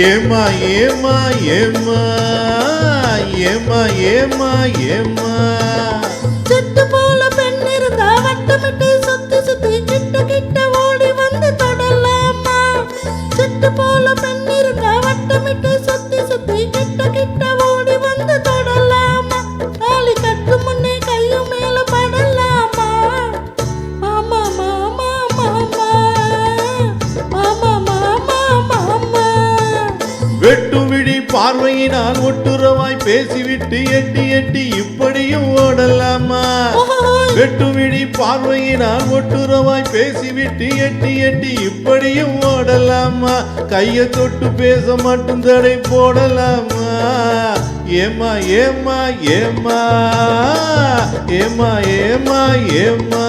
ஏமா ஏமா ஏமா ஏமா ஏமா ஏமா செட்டு போல பெண் இருந்தா வட்டமிட்டு சுத்தி சுத்தி கிட்ட கிட்ட ஓடி வந்து தொடலாமா செட்டு போல பெண் இருந்தா வட்டமிட்டு சுத்தி சுத்தி கிட்ட கிட்ட ஓடி வந்து தொடலாமா தாலி கட்டு முன்னே கையும் மேல படலாமா மாமா மாமா மாமா மாமா மாமா மாமா வெட்டு விழி பார்வையினால் ஒட்டுறவாய் பேசிவிட்டு எட்டி எட்டி இப்படியும் ஓடலாமா வெட்டு விழி பார்வையினால் ஒட்டுறவாய் பேசிவிட்டு எட்டி எட்டி இப்படியும் ஓடலாமா கையை தொட்டு பேச மட்டும் தடை போடலாமா ஏமா ஏமா ஏமா ஏமா ஏமா ஏமா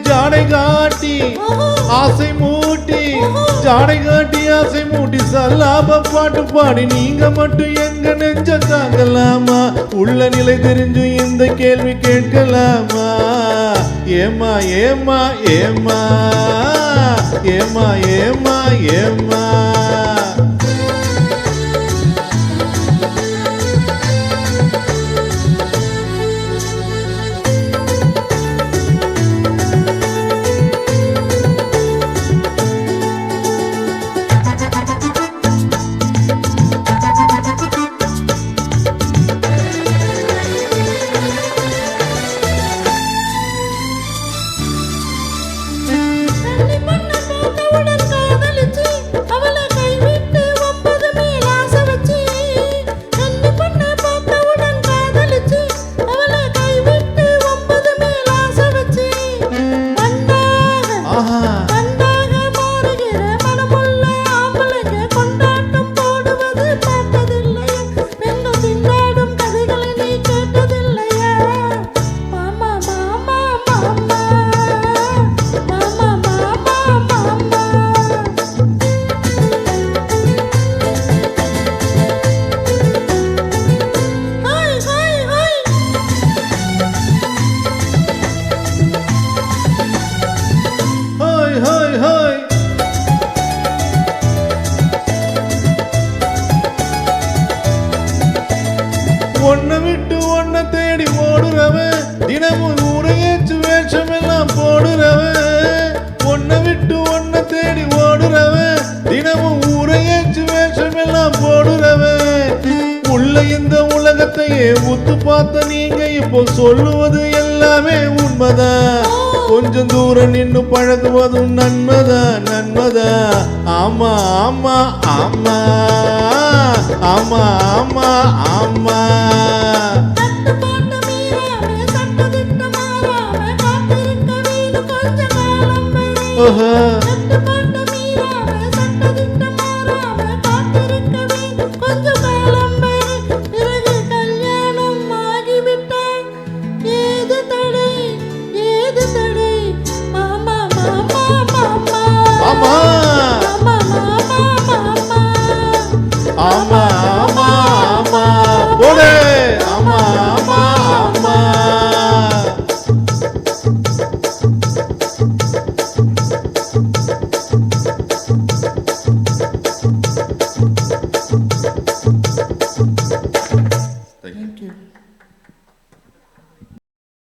ஜாடை காட்டி ஆசை மூட்டி ஜாடை காட்டி ஆசை மூட்டி சல்லாப பாட்டு பாடி நீங்க மட்டும் எங்க நெஞ்ச தாங்கலாமா உள்ள நிலை தெரிஞ்சு இந்த கேள்வி கேட்கலாமா ஏமா ஏமா ஏமா ஏமா ஏமா ஏமா ஒன்ன விட்டு ஒன்ன தேடி ஓடுறவன் தினமும் ஊரையேச்சு வேஷம் எல்லாம் போடுறவன் ஒன்ன விட்டு ஒன்ன தேடி ஓடுறவன் தினமும் ஊரையேச்சு வேஷம் எல்லாம் போடுறவன் உள்ள இந்த உலகத்தையே உத்து பார்த்த நீங்க இப்போ சொல்லுவது எல்லாமே உண்மைதான் கொஞ்சம் தூரம் நின்று பழகுவதும் நன்மைதான் நன்மைதான் ஆமா ஆமா ஆமா ஆமா ஆமா ஆமா ஓஹோ